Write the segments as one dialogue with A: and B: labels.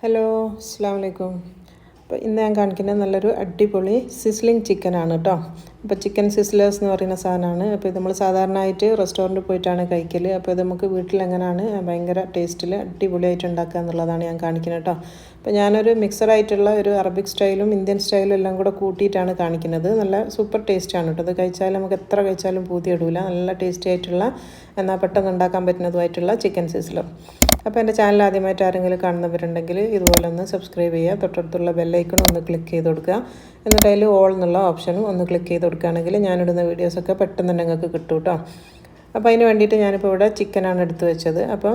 A: Hello അസ്സലാമു അലൈക്കും. അപ്പോൾ ഇന്ന് ഞാൻ കാണിക്കുന്നത് നല്ലൊരു അടിപൊളി സിസ്ലിംഗ് ചിക്കനാണ് കേട്ടോ. അപ്പോൾ ചിക്കൻ സിസ്ലേഴ്സ് എന്ന് പറയുന്ന സാധനമാണ്. അപ്പോൾ ഇത് നമ്മൾ സാധാരണയായിട്ട് റെസ്റ്റോറൻറ്റിൽ പോയിട്ടാണ് കഴിക്കൽ. അപ്പോൾ ഇത് നമുക്ക് വീട്ടിൽ എങ്ങനെയാണ് ഭയങ്കര ടേസ്റ്റിൽ അടിപൊളിയായിട്ട് ഉണ്ടാക്കുക എന്നുള്ളതാണ് ഞാൻ കാണിക്കുന്നത് കേട്ടോ. അപ്പോൾ ഞാനൊരു മിക്സഡായിട്ടുള്ള ഒരു അറബിക് സ്റ്റൈലും ഇന്ത്യൻ സ്റ്റൈലും എല്ലാം കൂടെ കൂട്ടിയിട്ടാണ് കാണിക്കുന്നത്. നല്ല സൂപ്പർ ടേസ്റ്റാണ് കേട്ടോ. ഇത് കഴിച്ചാൽ നമുക്ക് എത്ര കഴിച്ചാലും പൂതി ഇടൂല. നല്ല ടേസ്റ്റി ആയിട്ടുള്ള എന്നാൽ പെട്ടെന്ന് ഉണ്ടാക്കാൻ പറ്റുന്നതുമായിട്ടുള്ള ചിക്കൻ സിസ്ലർ. അപ്പോൾ എൻ്റെ ചാനൽ ആദ്യമായിട്ട് ആരെങ്കിലും കാണുന്നവരുണ്ടെങ്കിൽ ഇതുപോലെ ഒന്ന് സബ്സ്ക്രൈബ് ചെയ്യുക. തൊട്ടടുത്തുള്ള ബെല്ലൈക്കൺ ഒന്ന് ക്ലിക്ക് ചെയ്ത് കൊടുക്കുക. എന്നിട്ട് അതിൽ ഓൾ എന്നുള്ള ഓപ്ഷനും ഒന്ന് ക്ലിക്ക് ചെയ്ത് കൊടുക്കുകയാണെങ്കിൽ ഞാനിടുന്ന വീഡിയോസൊക്കെ പെട്ടെന്ന് തന്നെ നിങ്ങൾക്ക് കിട്ടും കേട്ടോ. അപ്പോൾ അതിന് വേണ്ടിയിട്ട് ഞാനിപ്പോൾ ഇവിടെ ചിക്കനാണ് എടുത്ത് വെച്ചത്. അപ്പോൾ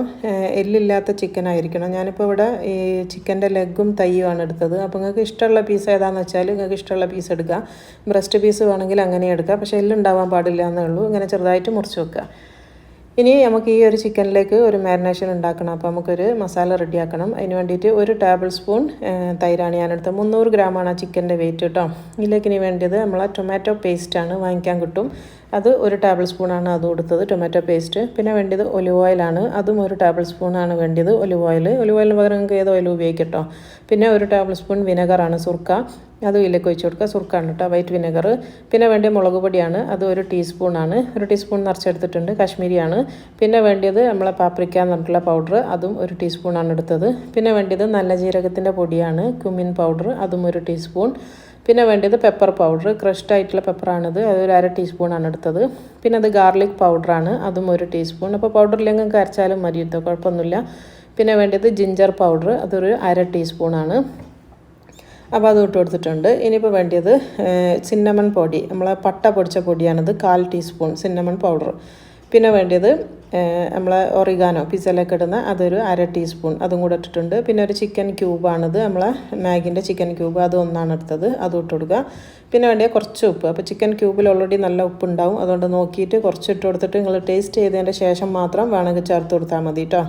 A: എല്ലില്ലാത്ത ചിക്കൻ ആയിരിക്കണം. ഞാനിപ്പോൾ ഇവിടെ ഈ ചിക്കൻ്റെ ലെഗും തയ്യുമാണ് എടുത്തത്. അപ്പോൾ നിങ്ങൾക്ക് ഇഷ്ടമുള്ള പീസ് ഏതാണെന്ന് വെച്ചാൽ നിങ്ങൾക്ക് ഇഷ്ടമുള്ള പീസ് എടുക്കുക. ബ്രസ്റ്റ് പീസ് വേണമെങ്കിൽ അങ്ങനെ എടുക്കുക. പക്ഷേ എല്ലുണ്ടാവാൻ പാടില്ല എന്നേ ഉള്ളൂ. ഇങ്ങനെ ചെറുതായിട്ട് മുറിച്ച് വെക്കുക. ഇനി നമുക്ക് ഈ ഒരു ചിക്കനിലേക്ക് ഒരു മാരിനേഷൻ ഉണ്ടാക്കണം. അപ്പോൾ നമുക്കൊരു മസാല റെഡിയാക്കണം. അതിന് വേണ്ടിയിട്ട് ഒരു ടേബിൾ സ്പൂൺ തൈരാണ് ഞാനെടുത്തത്. 300 ഗ്രാമാണ് ആ ചിക്കൻ്റെ വെയിറ്റ് കേട്ടോ. ഇതിലേക്ക് ഇനി വേണ്ടത് നമ്മളെ ടൊമാറ്റോ പേസ്റ്റാണ്, വാങ്ങിക്കാൻ കിട്ടും. അത് ഒരു ടേബിൾ സ്പൂണാണ് അത് കൊടുത്തത്, ടൊമാറ്റോ പേസ്റ്റ്. പിന്നെ വേണ്ടത് ഒലിവ് ഓയിലാണ്, അതും ഒരു ടേബിൾ സ്പൂണാണ് വേണ്ടത്. ഒലിവ് ഓയിലിന് പകരം നിങ്ങൾക്ക് ഏത് ഓയിൽ ഉപയോഗിക്കാം കേട്ടോ. പിന്നെ ഒരു ടേബിൾ സ്പൂൺ വിനെഗറാണ്, സുർക്ക, അതും ഇതിലേക്ക് ഒഴിച്ച് കൊടുക്കുക. സുർക്കാണ് കേട്ടോ, വൈറ്റ് വിനെഗർ. പിന്നെ വേണ്ടിയ മുളക് പൊടിയാണ്, അത് ഒരു ടീസ്പൂണാണ്, ഒരു ടീസ്പൂൺ നിറച്ചെടുത്തിട്ടുണ്ട്, കാശ്മീരിയാണ്. പിന്നെ വേണ്ടിയത് നമ്മളെ പാപ്രിക്ക എന്ന് പറഞ്ഞിട്ടുള്ള പൗഡർ, അതും ഒരു ടീസ്പൂണാണ് എടുത്തത്. പിന്നെ വേണ്ടിയത് നല്ല ജീരകത്തിൻ്റെ പൊടിയാണ്, ക്യുമിൻ പൗഡർ, അതും ഒരു ടീസ്പൂൺ. പിന്നെ വേണ്ടത് പെപ്പർ പൗഡർ, ക്രഷ്ഡ് ആയിട്ടുള്ള പെപ്പറാണിത്, അതൊരു 1/2 ടീസ്പൂണാണ് എടുത്തത്. പിന്നെ അത് ഗാർലിക് പൗഡറാണ്, അതും ഒരു ടീസ്പൂൺ. അപ്പോൾ പൗഡറില്ലെങ്കിൽ നിങ്ങൾക്ക് അരച്ചാലും മതി കേട്ടോ, കുഴപ്പമൊന്നുമില്ല. പിന്നെ വേണ്ടത് ജിഞ്ചർ പൗഡർ, അതൊരു 1/2 ടീസ്പൂണാണ്. അപ്പോൾ അത് ഇട്ട് കൊടുത്തിട്ടുണ്ട്. ഇനിയിപ്പോൾ വേണ്ടത് സിന്നമൺ പൊടി, നമ്മളെ പട്ട പൊടിച്ച പൊടിയാണിത്, 1/4 ടീസ്പൂൺ സിന്നമൺ പൗഡർ. പിന്നെ വേണ്ടത് നമ്മളെ ഒറിഗാനോ പിസയിലൊക്കെ ഇടുന്ന അതൊരു 1/2 ടീസ്പൂൺ, അതും കൂടെ ഇട്ടിട്ടുണ്ട്. പിന്നെ ഒരു ചിക്കൻ ക്യൂബാണിത്, നമ്മളെ മാഗിൻ്റെ ചിക്കൻ ക്യൂബ്, അത് ഒന്നാണ് എടുത്തത്, അതും ഇട്ട് കൊടുക്കുക. പിന്നെ വേണ്ടിയ കുറച്ച് ഉപ്പ്. അപ്പോൾ ചിക്കൻ ക്യൂബിൽ ഓൾറെഡി നല്ല ഉപ്പുണ്ടാവും, അതുകൊണ്ട് നോക്കിയിട്ട് കുറച്ച് ഇട്ട് കൊടുത്തിട്ട് നിങ്ങൾ ടേസ്റ്റ് ചെയ്തതിൻ്റെ ശേഷം മാത്രം വേണമെങ്കിൽ ചേർത്ത് കൊടുത്താൽ മതി കേട്ടോ.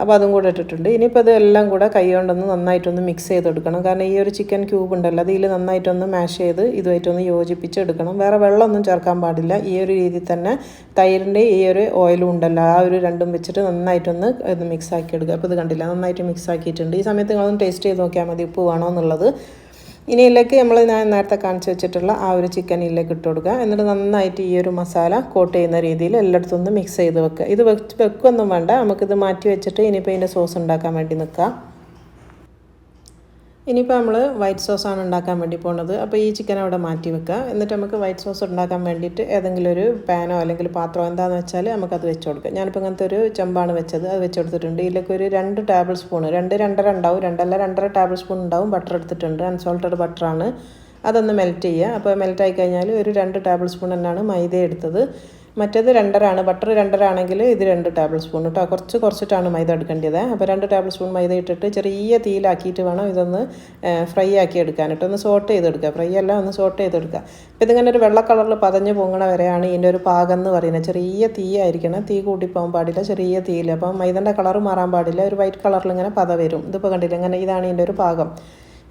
A: അപ്പോൾ അതും കൂടെ ഇട്ടിട്ടുണ്ട്. ഇനിയിപ്പോൾ ഇതെല്ലാം കൂടെ കൈ കൊണ്ടൊന്ന് നന്നായിട്ടൊന്ന് മിക്സ് ചെയ്ത് കൊടുക്കണം. കാരണം ഈ ഒരു ചിക്കൻ ക്യൂബ് ഉണ്ടല്ലോ, അതിൽ നന്നായിട്ടൊന്ന് മാഷ് ചെയ്ത് ഇതുമായിട്ടൊന്ന് യോജിപ്പിച്ചെടുക്കണം. വേറെ വെള്ളമൊന്നും ചേർക്കാൻ പാടില്ല. ഈ ഒരു രീതിയിൽ തന്നെ തൈരിൻ്റെ ഈ ഒരു ഓയിലും ഉണ്ടല്ലോ, ആ ഒരു രണ്ടും വെച്ചിട്ട് നന്നായിട്ടൊന്ന് ഇത് മിക്സ് ആക്കി എടുക്കുക. അപ്പോൾ ഇത് കണ്ടില്ല, നന്നായിട്ട് മിക്സ് ആക്കിയിട്ടുണ്ട്. ഈ സമയത്ത് നിങ്ങളൊന്ന് ടേസ്റ്റ് ചെയ്ത് നോക്കിയാൽ മതി ഉപ്പ് വേണോ എന്നുള്ളത്. ഇനി ഇതിലേക്ക് ഞാൻ നേരത്തെ കാണിച്ച് വെച്ചിട്ടുള്ള ആ ഒരു ചിക്കൻ ഇതിലേക്ക് ഇട്ട് കൊടുക്കുക. എന്നിട്ട് നന്നായിട്ട് ഈ ഒരു മസാല കോട്ട് ചെയ്യുന്ന രീതിയിൽ എല്ലായിടത്തും ഒന്ന് മിക്സ് ചെയ്ത് വെക്കുക. ഇത് വെക്കൊന്നും വേണ്ട, നമുക്കിത് മാറ്റി വെച്ചിട്ട് ഇനിയിപ്പോൾ ഇതിൻ്റെ സോസ് ഉണ്ടാക്കാൻ വേണ്ടി നിൽക്കാം. ഇനിയിപ്പോൾ നമ്മൾ വൈറ്റ് സോസാണ് ഉണ്ടാക്കാൻ വേണ്ടി പോകുന്നത്. അപ്പോൾ ഈ ചിക്കൻ അവിടെ മാറ്റി വെക്കുക. എന്നിട്ട് നമുക്ക് വൈറ്റ് സോസ് ഉണ്ടാക്കാൻ വേണ്ടിയിട്ട് ഏതെങ്കിലും ഒരു പാനോ അല്ലെങ്കിൽ പാത്രമോ എന്താണെന്ന് വെച്ചാൽ നമുക്കത് വെച്ച് കൊടുക്കുക. ഞാനിപ്പോൾ അങ്ങനത്തെ ഒരു ചെമ്പാണ് വെച്ചത്, അത് വെച്ച് കൊടുത്തിട്ടുണ്ട്. ഇതിലേക്ക് ഒരു 2 ടേബിൾ സ്പൂൺ, 2-2.5 ഉണ്ടാവും, 2.5 ടേബിൾ സ്പൂൺ ഉണ്ടാവും ബട്ടർ എടുത്തിട്ടുണ്ട്, അൺസോൾട്ടഡ് ബട്ടറാണ്. അതൊന്ന് മെൽറ്റ് ചെയ്യുക. അപ്പോൾ മെൽറ്റ് ആയി കഴിഞ്ഞാൽ ഒരു 2 ടേബിൾ സ്പൂൺ തന്നെയാണ് മൈദ എടുത്തത്. മറ്റേത് 2.5 ആണ്, ബട്ടർ 2.5 ആണെങ്കിൽ ഇത് 2 ടേബിൾ സ്പൂൺ കേട്ടോ. കുറച്ചിട്ടാണ് മൈദ എടുക്കേണ്ടത്. അപ്പോൾ 2 ടേബിൾ സ്പൂൺ മൈദ ഇട്ടിട്ട് ചെറിയ തീയിലാക്കിയിട്ട് വേണം ഇതൊന്ന് ഫ്രൈ ആക്കി എടുക്കാൻ കേട്ടോ. ഒന്ന് സോട്ട് ചെയ്തെടുക്കുക, ഫ്രൈ അല്ല, ഒന്ന് സോട്ട് ചെയ്തെടുക്കുക. അപ്പോൾ ഇതിങ്ങനെ ഒരു വെള്ള കളറിൽ പതഞ്ഞ് പൊങ്ങണ വരെയാണ് ഇതിൻ്റെ ഒരു പാകം എന്ന് പറയുന്നത്. ചെറിയ തീ ആയിരിക്കണം, തീ കൂട്ടിപ്പോകാൻ പാടില്ല, ചെറിയ തീയിൽ. അപ്പം മൈദൻ്റെ കളർ മാറാൻ പാടില്ല, ഒരു വൈറ്റ് കളറിൽ ഇങ്ങനെ പത വരും. ഇതിപ്പോൾ കണ്ടില്ല, ഇങ്ങനെ ഇതാണ് ഇതിൻ്റെ ഒരു പാകം.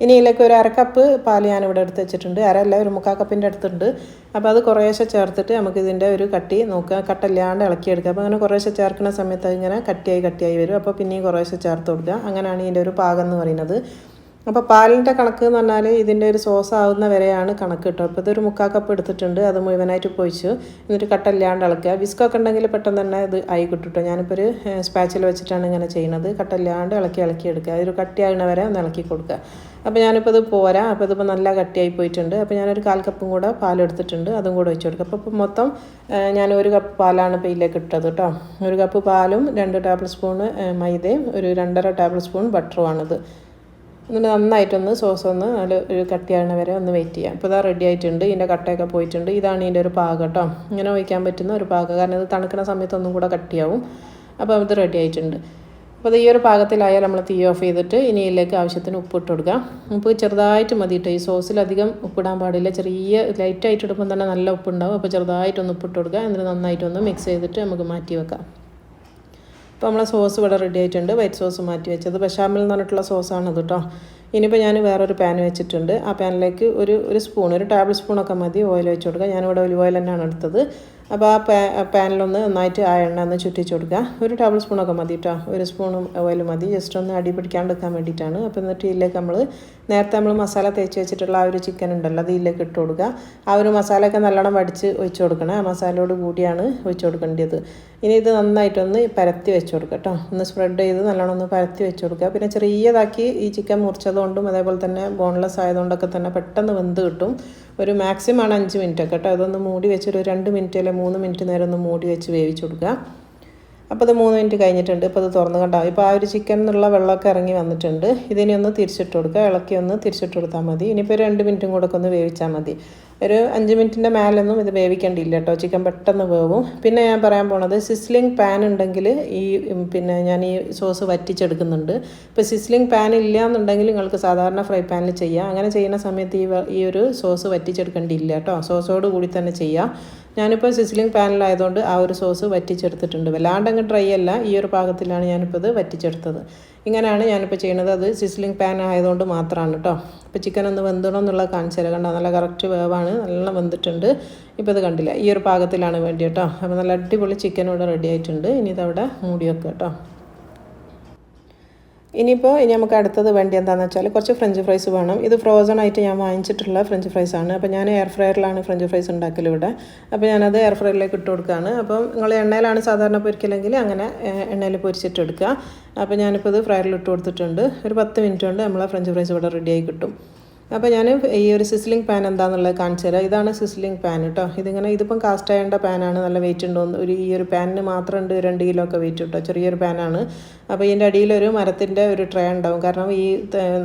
A: ഇനി ഇതിലേക്ക് ഒരു 1/2 കപ്പ് പാൽ ഞാനിവിടെ എടുത്ത് വെച്ചിട്ടുണ്ട്, അരല്ല ഒരു 3/4 കപ്പിൻ്റെ അടുത്തുണ്ട്. അപ്പോൾ അത് കുറേശ്ശെ ചേർത്തിട്ട് നമുക്കിതിൻ്റെ ഒരു കട്ടി നോക്കുക, കട്ടല്ലാണ്ട് ഇളക്കിയെടുക്കുക. അപ്പോൾ അങ്ങനെ കുറേശ്ശെ ചേർക്കുന്ന സമയത്ത് അതിങ്ങനെ കട്ടിയായി വരും. അപ്പോൾ പിന്നെയും കുറേശ്ശെ ചേർത്ത് കൊടുക്കുക. അങ്ങനെയാണ് ഇതിൻ്റെ ഒരു പാകം എന്ന് പറയുന്നത്. അപ്പോൾ പാലിൻ്റെ കണക്ക് എന്ന് പറഞ്ഞാൽ ഇതിൻ്റെ ഒരു സോസ് ആവുന്ന വരെയാണ് കണക്ക് കേട്ടോ. അപ്പോൾ ഇതൊരു 3/4 കപ്പ് എടുത്തിട്ടുണ്ട്, അത് മുഴുവനായിട്ട് പൊഴിച്ച് എന്നിട്ട് കട്ടല്ലാണ്ട് ഇളക്കുക. വിസ്കൊക്കെ ഉണ്ടെങ്കിൽ പെട്ടെന്ന് തന്നെ ഇത് ആയി കിട്ടും കേട്ടോ. ഞാനിപ്പോൾ ഒരു സ്പാച്ചിൽ വെച്ചിട്ടാണ് ഇങ്ങനെ ചെയ്യുന്നത്. കട്ടല്ലാണ്ട് ഇളക്കി എടുക്കുക, അതൊരു കട്ടിയാകുന്ന വരെ ഒന്ന് ഇളക്കി കൊടുക്കുക. അപ്പോൾ ഞാനിപ്പോൾ ഇത് പോരാ, അപ്പോൾ ഇതിപ്പോൾ നല്ല കട്ടിയായി പോയിട്ടുണ്ട്. അപ്പോൾ ഞാനൊരു 1/4 കപ്പും കൂടെ പാലെടുത്തിട്ടുണ്ട്, അതും കൂടെ ഒഴിച്ച് കൊടുക്കുക. അപ്പോൾ മൊത്തം ഞാൻ 1 കപ്പ് പാലാണ് ഇപ്പോൾ ഇതിലേക്ക് ഇട്ടത് കേട്ടോ. 1 കപ്പ് പാലും 2 ടേബിൾ സ്പൂൺ മൈദയും ഒരു 2.5 ടേബിൾ സ്പൂൺ ബട്ടറുമാണിത്. എന്നിട്ട് നന്നായിട്ടൊന്ന് സോസ് ഒന്ന് നല്ല ഒരു കട്ടിയാകുന്ന വരെ ഒന്ന് വെയിറ്റ് ചെയ്യാം. ഇപ്പോൾ ഇതാ റെഡി ആയിട്ടുണ്ട്, ഇതിൻ്റെ കട്ടയൊക്കെ പോയിട്ടുണ്ട്. ഇതാണ് ഇതിൻ്റെ ഒരു പാകം കേട്ടോ. ഇങ്ങനെ ഒഴിക്കാൻ പറ്റുന്ന ഒരു പാകം, കാരണം ഇത് തണുക്കുന്ന സമയത്ത് ഒന്നും കൂടെ കട്ടിയാവും. അപ്പോൾ ഇത് റെഡി ആയിട്ടുണ്ട്. അപ്പോൾ ഈ ഒരു പാകത്തിലായാൽ നമ്മൾ തീ ഓഫ് ചെയ്തിട്ട് ഇനി ഇതിലേക്ക് ആവശ്യത്തിന് ഉപ്പ് ഇട്ട് കൊടുക്കാം. ഉപ്പ് ചെറുതായിട്ട് മതിയിട്ട്, ഈ സോസിലധികം ഉപ്പിടാൻ പാടില്ല, ചെറിയ ലൈറ്റായിട്ട് ഇടുമ്പോൾ തന്നെ നല്ല ഉപ്പുണ്ടാവും. അപ്പോൾ ചെറുതായിട്ടൊന്ന് ഉപ്പിട്ട് കൊടുക്കുക. എന്നിട്ട് നന്നായിട്ടൊന്ന് മിക്സ് ചെയ്തിട്ട് നമുക്ക് മാറ്റി വെക്കാം. അപ്പോൾ നമ്മളെ സോസ് ഇവിടെ റെഡി ആയിട്ടുണ്ട്, വൈറ്റ് സോസ് മാറ്റി വെച്ചത് ബഷാമിൽ എന്ന് പറഞ്ഞിട്ടുള്ള സോസാണ് ഇത് കേട്ടോ. ഇനിയിപ്പോൾ ഞാൻ വേറൊരു പാൻ വെച്ചിട്ടുണ്ട്. ആ പാനിലേക്ക് ഒരു സ്പൂൺ, ഒരു ടേബിൾ സ്പൂണൊക്കെ മതി ഓയിൽ വെച്ച് കൊടുക്കുക. ഞാനിവിടെ ഒലിവ് ഓയിൽ തന്നെയാണ് എടുത്തത്. അപ്പോൾ ആ പാനിലൊന്ന് നന്നായിട്ട് ആ എണ്ണ ഒന്ന് ചുറ്റിച്ച് കൊടുക്കുക. ഒരു ടേബിൾ സ്പൂണൊക്കെ മതി കേട്ടോ, ഒരു സ്പൂണും ഓയിൽ മതി, ജസ്റ്റ് ഒന്ന് അടി പിടിക്കാണ്ടിരിക്കാൻ വേണ്ടിയിട്ടാണ്. അപ്പോൾ എന്നിട്ട് ഇതിലേക്ക് നേരത്തെ നമ്മൾ മസാല തേച്ച് വെച്ചിട്ടുള്ള ആ ഒരു ചിക്കൻ ഉണ്ടല്ലോ, അത് ഇതിലേക്ക് ഇട്ട് കൊടുക്കുക. ആ ഒരു മസാലയൊക്കെ നല്ലോണം വടിച്ച് ഒഴിച്ച് കൊടുക്കണം, ആ മസാലയോട് കൂടിയാണ് ഒഴിച്ച് കൊടുക്കേണ്ടത്. ഇനി ഇത് നന്നായിട്ടൊന്ന് പരത്തി വെച്ച് കൊടുക്കുക കേട്ടോ, ഒന്ന് സ്പ്രെഡ് ചെയ്ത് നല്ലോണം ഒന്ന് പരത്തി വെച്ച് കൊടുക്കുക. പിന്നെ ചെറിയതാക്കി ഈ ചിക്കൻ മുറിച്ചതുകൊണ്ടും അതേപോലെ തന്നെ ബോൺലെസ് ആയതുകൊണ്ടൊക്കെ തന്നെ പെട്ടെന്ന് വെന്ത് കിട്ടും. ഒരു മാക്സിമം ആണ് 5 മിനിറ്റ് ഒക്കെ കേട്ടോ. അതൊന്ന് മൂടി വെച്ചൊരു 2 മിനിറ്റ് അല്ലെങ്കിൽ 3 മിനിറ്റ് നേരം ഒന്ന് മൂടി വെച്ച് വേവിച്ച് കൊടുക്കുക. അപ്പോൾ അത് 3 മിനിറ്റ് കഴിഞ്ഞിട്ടുണ്ട്. ഇപ്പോൾ അത് തുറന്ന് കണ്ടോ, ഇപ്പോൾ ആ ഒരു ചിക്കൻ എന്നുള്ള വെള്ളമൊക്കെ ഇറങ്ങി വന്നിട്ടുണ്ട്. ഇതിനെ ഒന്ന് തിരിച്ചിട്ട് കൊടുക്കുക, ഇളക്കി ഒന്ന് തിരിച്ചിട്ട് കൊടുത്താൽ മതി. ഇനിയിപ്പോൾ 2 മിനിറ്റും കൂടെ ഒക്കെ ഒന്ന് വേവിച്ചാൽ മതി. ഒരു 5 മിനിറ്റിൻ്റെ മേലൊന്നും ഇത് വേവിക്കേണ്ടിയില്ല കേട്ടോ, ചിക്കൻ പെട്ടെന്ന് വേവും. പിന്നെ ഞാൻ പറയാൻ പോണത്, സിസ്ലിംഗ് പാൻ ഉണ്ടെങ്കിൽ ഞാൻ ഈ സോസ് വറ്റിച്ചെടുക്കുന്നുണ്ട്. ഇപ്പോൾ സിസ്ലിംഗ് പാൻ ഇല്ല എന്നുണ്ടെങ്കിൽ നിങ്ങൾക്ക് സാധാരണ ഫ്രൈ പാനിൽ ചെയ്യാം. അങ്ങനെ ചെയ്യുന്ന സമയത്ത് ഈ ഒരു സോസ് വറ്റിച്ചെടുക്കേണ്ടിയില്ല കേട്ടോ, സോസോട് കൂടി തന്നെ ചെയ്യാം. ഞാനിപ്പോൾ സിസ്ലിംഗ് പാനിലായതുകൊണ്ട് ആ ഒരു സോസ് വറ്റിച്ചെടുത്തിട്ടുണ്ട്. വല്ലാണ്ട് അങ്ങ് ഡ്രൈ അല്ല, ഈ ഒരു പാകത്തിലാണ് ഞാനിപ്പോൾ ഇത് വറ്റിച്ചെടുത്തത്. ഇങ്ങനെയാണ് ഞാനിപ്പോൾ ചെയ്യുന്നത്. അത് സിസ്ലിംഗ് പാൻ ആയതുകൊണ്ട് മാത്രമാണ് കേട്ടോ. ഇപ്പോൾ ചിക്കൻ ഒന്ന് വെന്തണം എന്നുള്ളത് കാണിച്ചു തരാം. കണ്ടോ, നല്ല കറക്റ്റ് വേവാണ്, നല്ല വെന്തിട്ടുണ്ട്. ഇപ്പോൾ ഇത് കണ്ടില്ല, ഈ ഒരു പാകത്തിലാണ് വേണ്ടി കേട്ടോ. അപ്പോൾ നല്ല അടിപൊളി ചിക്കൻ ഇവിടെ റെഡി ആയിട്ടുണ്ട്. ഇനി ഇതവിടെ മൂടി വെക്കുക കേട്ടോ. ഇനി നമുക്ക് അടുത്തത് വേണ്ടി എന്താണെന്ന് വെച്ചാൽ കുറച്ച് ഫ്രഞ്ച് ഫ്രൈസ് വേണം. ഇത് ഫ്രോസൺ ആയിട്ട് ഞാൻ വാങ്ങിച്ചിട്ടുള്ള ഫ്രഞ്ച് ഫ്രൈസ് ആണ്. അപ്പോൾ ഞാൻ എയർ ഫ്രയറിലാണ് ഫ്രഞ്ച് ഫ്രൈസ് ഉണ്ടാക്കൽ ഇവിടെ. അപ്പോൾ ഞാനത് എയർ ഫ്രയറിലേക്ക് ഇട്ട് കൊടുക്കുകയാണ്. അപ്പം നിങ്ങൾ എണ്ണയിലാണ് സാധാരണ പൊരിക്കലെങ്കിൽ അങ്ങനെ എണ്ണയിൽ പൊരിച്ചിട്ട് എടുക്കുക. അപ്പോൾ ഞാനിപ്പോൾ ഇത് ഫ്രയറിൽ ഇട്ട് കൊടുത്തിട്ടുണ്ട്. ഒരു 10 മിനിറ്റ് കൊണ്ട് നമ്മളെ ഫ്രഞ്ച് ഫ്രൈസ് ഇവിടെ റെഡിയായി കിട്ടും. അപ്പോൾ ഞാൻ ഈ ഒരു സിസ്ലിംഗ് പാൻ എന്താണെന്നുള്ളത് കാണിച്ചു തരാം. ഇതാണ് സിസ്ലിംഗ് പാൻ കേട്ടോ. ഇതിപ്പം കാസ്റ്റ് അയണ്ട പാനാണ്, നല്ല വെയിറ്റ് ഉണ്ടോ. ഈ ഒരു പാനിന് മാത്രം ഉണ്ട് 2 കിലോ ഒക്കെ വെയിറ്റ് കേട്ടോ, ചെറിയൊരു പാനാണ്. അപ്പോൾ ഇതിൻ്റെ അടിയിലൊരു മരത്തിൻ്റെ ഒരു ട്രേ ഉണ്ടാവും. കാരണം ഈ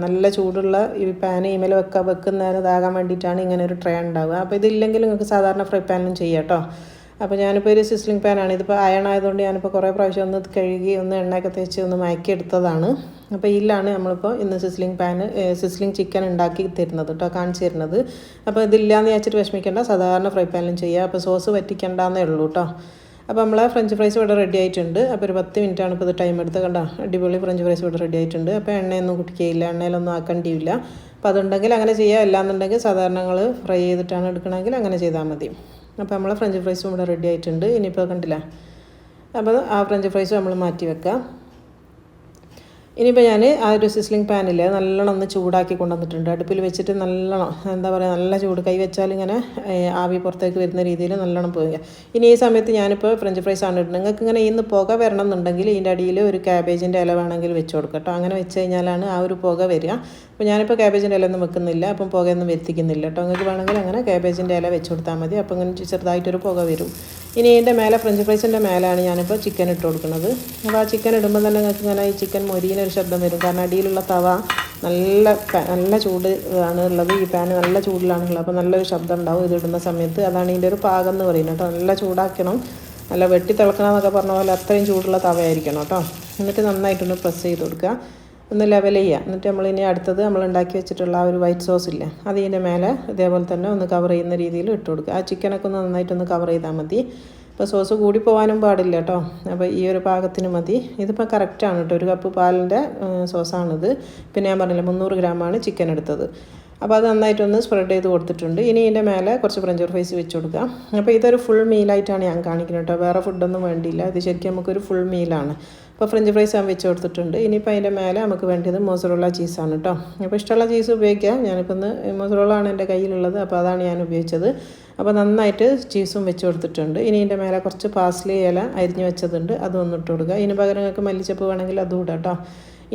A: നല്ല ചൂടുള്ള ഈ പാൻ ഈമേൽ വെക്കുന്നതിന് ഇതാകാൻ വേണ്ടിയിട്ടാണ് ഇങ്ങനെ ഒരു ട്രേ ഉണ്ടാവുക. അപ്പോൾ ഇതില്ലെങ്കിൽ നിങ്ങൾക്ക് സാധാരണ ഫ്രൈ പാനിലും ചെയ്യാം കേട്ടോ. അപ്പോൾ ഞാനിപ്പോൾ ഒരു സിസ്ലിംഗ് പാനാണ്. ഇതിപ്പോൾ അയൺ ആയതുകൊണ്ട് ഞാനിപ്പോൾ കുറേ പ്രാവശ്യം ഒന്ന് കഴുകി ഒന്ന് എണ്ണയൊക്കെ തേച്ച് ഒന്ന് മയക്കിയെടുത്തതാണ്. അപ്പോൾ ഇതിലാണ് നമ്മളിപ്പോൾ ഇന്ന് സിസ്ലിംഗ് ചിക്കൻ ഉണ്ടാക്കി തരുന്നത് കേട്ടോ, കാണിച്ചു തരുന്നത്. അപ്പോൾ ഇതില്ലാന്ന് വെച്ചിട്ട് വിഷമിക്കേണ്ട, സാധാരണ ഫ്രൈ പാനിലും ചെയ്യുക. അപ്പോൾ സോസ് വറ്റിക്കേണ്ടെന്നേ ഉള്ളൂ കേട്ടോ. അപ്പോൾ നമ്മളെ ഫ്രഞ്ച് ഫ്രൈസ് ഇവിടെ റെഡി ആയിട്ടുണ്ട്. അപ്പോൾ ഒരു 10 മിനിറ്റാണ് ഇപ്പോൾ ഇത് ടൈം എടുത്ത്. കണ്ടോ, അടിപൊളി ഫ്രഞ്ച് ഫ്രൈസ് ഇവിടെ റെഡി ആയിട്ടുണ്ട്. അപ്പോൾ എണ്ണയൊന്നും കുടിക്കുകയില്ല, എണ്ണയിലൊന്നും ആക്കേണ്ടിയില്ല. അപ്പോൾ അതുണ്ടെങ്കിൽ അങ്ങനെ ചെയ്യുക, അല്ലാന്നുണ്ടെങ്കിൽ സാധാരണ നിങ്ങൾ ഫ്രൈ ചെയ്തിട്ടാണ് എടുക്കണമെങ്കിൽ അങ്ങനെ ചെയ്താൽ മതി. അപ്പോൾ നമ്മളെ ഫ്രഞ്ച് ഫ്രൈസും ഇവിടെ റെഡി ആയിട്ടുണ്ട്. ഇനിയിപ്പോൾ കണ്ടില്ല, അപ്പോൾ ആ ഫ്രഞ്ച് ഫ്രൈസ് നമ്മൾ മാറ്റി വെക്കാം. ഇനിയിപ്പോൾ ഞാൻ ആ ഒരു സിസ്ലിംഗ് പാനിൽ നല്ലോണം ഒന്ന് ചൂടാക്കി കൊണ്ടുവന്നിട്ടുണ്ട്. അടുപ്പിൽ വെച്ചിട്ട് നല്ലോണം നല്ല ചൂട്, കൈ വെച്ചാൽ ഇങ്ങനെ ആവി പുറത്തേക്ക് വരുന്ന രീതിയിൽ നല്ലോണം പോകുക. ഇനി ഈ സമയത്ത് ഞാനിപ്പോൾ ഫ്രഞ്ച് ഫ്രൈസ് ആണ് ഇടുന്നത്. നിങ്ങൾക്ക് ഇങ്ങനെ ഇന്ന് പുക വരണം എന്നുണ്ടെങ്കിൽ ഇതിൻ്റെ അടിയിൽ ഒരു ക്യാബേജിൻ്റെ ഇല വേണമെങ്കിൽ വെച്ച് കൊടുക്കാം കേട്ടോ. അങ്ങനെ വെച്ച് കഴിഞ്ഞാലാണ് ആ ഒരു പുക വരിക. അപ്പോൾ ഞാനിപ്പോൾ ക്യാബേജിൻ്റെ ഇല ഒന്നും വെക്കുന്നില്ല, അപ്പം പുകയൊന്നും വരുത്തിക്കുന്നില്ല കേട്ടോ. നിങ്ങൾക്ക് വേണമെങ്കിൽ അങ്ങനെ ക്യാബേജിൻ്റെ ഇല വെച്ച് കൊടുത്താൽ മതി. അപ്പോൾ ഇങ്ങനെ ചെറുതായിട്ടൊരു പുക വരും. ഇനി ഇതിൻ്റെ മേലെ ഫ്രഞ്ച് ഫ്രൈസിൻ്റെ മേലാണ് ഞാനിപ്പോൾ ചിക്കൻ ഇട്ട് കൊടുക്കുന്നത്. അപ്പോൾ ആ ചിക്കൻ ഇടുമ്പോൾ തന്നെ നിങ്ങൾക്ക് ഇങ്ങനെ ഈ ചിക്കൻ മൊരീനൊരു ശബ്ദം വരും. കാരണം അടിയിലുള്ള തവ നല്ല ചൂട് ആണ് ഉള്ളത്, ഈ പാന് നല്ല ചൂടിലാണുള്ളത്. അപ്പോൾ നല്ലൊരു ശബ്ദം ഉണ്ടാവും ഇത് ഇടുന്ന സമയത്ത്. അതാണ് ഇതിൻ്റെ ഒരു പാകം എന്ന് പറയുന്നത് കേട്ടോ. നല്ല ചൂടാക്കണം, നല്ല വെട്ടി തിളക്കണം എന്നൊക്കെ പറഞ്ഞ പോലെ അത്രയും ചൂടുള്ള തവയായിരിക്കണം കേട്ടോ. എന്നിട്ട് നന്നായിട്ടൊന്ന് പ്രസ് ചെയ്ത് കൊടുക്കുക, ഒന്ന് ലെവൽ ചെയ്യുക. എന്നിട്ട് നമ്മളിനി അടുത്തത് നമ്മൾ ഉണ്ടാക്കി വെച്ചിട്ടുള്ള ആ ഒരു വൈറ്റ് സോസ് ഇല്ലേ, അത് ഇതിൻ്റെ മേലെ ഇതേപോലെ തന്നെ ഒന്ന് കവർ ചെയ്യുന്ന രീതിയിൽ ഇട്ട് കൊടുക്കുക. ആ ചിക്കനൊക്കെ ഒന്ന് നന്നായിട്ടൊന്ന് കവർ ചെയ്താൽ മതി. അപ്പോൾ സോസ് കൂടി പോകാനും പാടില്ല കേട്ടോ. അപ്പോൾ ഈ ഒരു പാകത്തിന് മതി. ഇതിപ്പോൾ കറക്റ്റാണ് കേട്ടോ, 1 കപ്പ് പാലിൻ്റെ സോസാണിത്. പിന്നെ ഞാൻ പറഞ്ഞില്ല 300 ഗ്രാമാണ് ചിക്കൻ എടുത്തത്. അപ്പോൾ അത് നന്നായിട്ടൊന്ന് സ്പ്രെഡ് ചെയ്ത് കൊടുത്തിട്ടുണ്ട്. ഇനി ഇതിൻ്റെ മേലെ കുറച്ച് ഫ്രഞ്ച് ഫ്രൈസ് വെച്ച് കൊടുക്കുക. അപ്പോൾ ഇതൊരു ഫുൾ മീലായിട്ടാണ് ഞാൻ കാണിക്കുന്നത് കേട്ടോ, വേറെ ഫുഡൊന്നും വേണ്ടിയില്ല. ഇത് ശരിക്കും നമുക്കൊരു ഫുൾ മീലാണ്. അപ്പോൾ ഫ്രഞ്ച് ഫ്രൈസ് ഞാൻ വെച്ച് കൊടുത്തിട്ടുണ്ട്. ഇനിയിപ്പോൾ അതിൻ്റെ മേലെ നമുക്ക് വേണ്ടത് മോസറോള ചീസാണ് കേട്ടോ. അപ്പോൾ ഇഷ്ടമുള്ള ചീസ് ഉപയോഗിക്കുക. ഞാനിപ്പോൾ ഒന്ന് മോസറോള ആണ് എൻ്റെ കയ്യിലുള്ളത്, അപ്പോൾ അതാണ് ഞാൻ ഉപയോഗിച്ചത്. അപ്പോൾ നന്നായിട്ട് ചീസും വെച്ച് കൊടുത്തിട്ടുണ്ട്. ഇനി ഇതിൻ്റെ മേലെ കുറച്ച് പാസ്ലി ഇല അരിഞ്ഞ് വെച്ചതുണ്ട്, അതൊന്നും ഇട്ട് കൊടുക്കുക. ഇതിന് പകരം നിങ്ങൾക്ക് മല്ലിച്ചപ്പ് വേണമെങ്കിൽ അതും ഇടാം കേട്ടോ.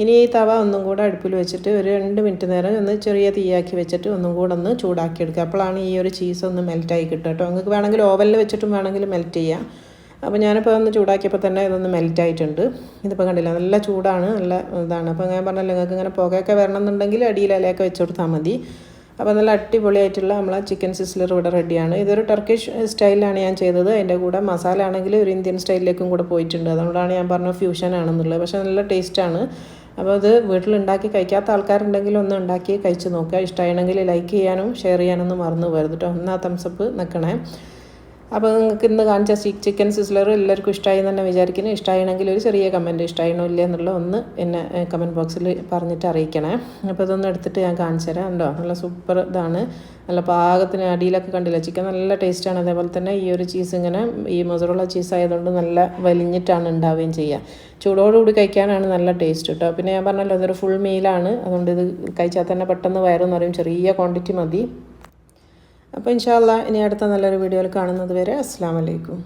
A: ഇനി ഈ തവ ഒന്നും കൂടെ അടുപ്പിൽ വെച്ചിട്ട് ഒരു 2 മിനിറ്റ് നേരം ഒന്ന് ചെറിയ തീയാക്കി വെച്ചിട്ട് ഒന്നും കൂടെ ഒന്ന് ചൂടാക്കി എടുക്കുക. അപ്പോഴാണ് ഈ ഒരു ചീസ് ഒന്ന് മെൽറ്റായി കിട്ടുക കേട്ടോ. നിങ്ങൾക്ക് വേണമെങ്കിൽ ഓവനിൽ വെച്ചിട്ടും വേണമെങ്കിൽ മെൽറ്റ് ചെയ്യാം. അപ്പോൾ ഞാനിപ്പോൾ ഒന്ന് ചൂടാക്കിയപ്പോൾ തന്നെ ഇതൊന്ന് മെൽറ്റായിട്ടുണ്ട്. ഇതിപ്പോൾ കണ്ടില്ല, നല്ല ചൂടാണ്, നല്ല ഇതാണ്. അപ്പോൾ ഞാൻ പറഞ്ഞല്ലോ, നിങ്ങൾക്ക് ഇങ്ങനെ പുകയൊക്കെ വരണം എന്നുണ്ടെങ്കിൽ അടിയിൽ ഇലയൊക്കെ വെച്ച് കൊടുത്താൽ മതി. അപ്പോൾ നല്ല അടിപൊളിയായിട്ടുള്ള നമ്മളെ ചിക്കൻ സിസ്ലർ ഇവിടെ റെഡിയാണ്. ഇതൊരു ടർക്കിഷ് സ്റ്റൈലിലാണ് ഞാൻ ചെയ്തത്. അതിൻ്റെ കൂടെ മസാല ആണെങ്കിൽ ഒരു ഇന്ത്യൻ സ്റ്റൈലിലേക്കും കൂടെ പോയിട്ടുണ്ട്. അതുകൊണ്ടാണ് ഞാൻ പറഞ്ഞ ഫ്യൂഷൻ ആണെന്നുള്ളത്. പക്ഷേ നല്ല ടേസ്റ്റാണ്. അപ്പോൾ അത് വീട്ടിലുണ്ടാക്കി കഴിക്കാത്ത ആൾക്കാരുണ്ടെങ്കിൽ ഒന്ന് ഉണ്ടാക്കി കഴിച്ച് നോക്കുക. ഇഷ്ടമാണെങ്കിൽ ലൈക്ക് ചെയ്യാനും ഷെയർ ചെയ്യാനൊന്നും മറന്നു പോകരുത് കേട്ടോ. എന്നാൽ തംസപ്പ് നിൽക്കണേ. അപ്പോൾ നിങ്ങൾക്ക് ഇന്ന് കാണിച്ച ചിക്കൻ സിസ്ലർ എല്ലാവർക്കും ഇഷ്ടമായി എന്ന് തന്നെ വിചാരിക്കുന്നു. ഇഷ്ടമാണെങ്കിൽ ഒരു ചെറിയ കമൻറ്റ്, ഇഷ്ടമായിണോ ഇല്ല എന്നുള്ള ഒന്ന് എന്നെ കമൻറ്റ് ബോക്സിൽ പറഞ്ഞിട്ട് അറിയിക്കണേ. അപ്പോൾ ഇതൊന്ന് എടുത്തിട്ട് ഞാൻ കാണിച്ചു തരാം. ഉണ്ടോ, നല്ല സൂപ്പർ ഇതാണ്. നല്ല പാകത്തിന് അടിയിലൊക്കെ കണ്ടില്ല, ചിക്കൻ നല്ല ടേസ്റ്റാണ്. അതേപോലെ തന്നെ ഈ ഒരു ചീസ് ഇങ്ങനെ ഈ മൊസറോള ചീസ് ആയതുകൊണ്ട് നല്ല വലിഞ്ഞിട്ടാണ് ഉണ്ടാവുകയും ചെയ്യുക. ചൂടോടുകൂടി കഴിക്കാനാണ് നല്ല ടേസ്റ്റ് കേട്ടോ. പിന്നെ ഞാൻ പറഞ്ഞല്ലോ ഇതൊരു ഫുൾ മീലാണ്, അതുകൊണ്ട് ഇത് കഴിച്ചാൽ തന്നെ പെട്ടെന്ന് വയറെന്ന് പറയും. ചെറിയ ക്വാണ്ടിറ്റി മതി. അപ്പോൾ ഇൻഷാ അല്ലാഹ് ഇനി അടുത്ത നല്ലൊരു വീഡിയോയിൽ കാണുന്നത് വരെ അസ്സലാമു അലൈക്കും.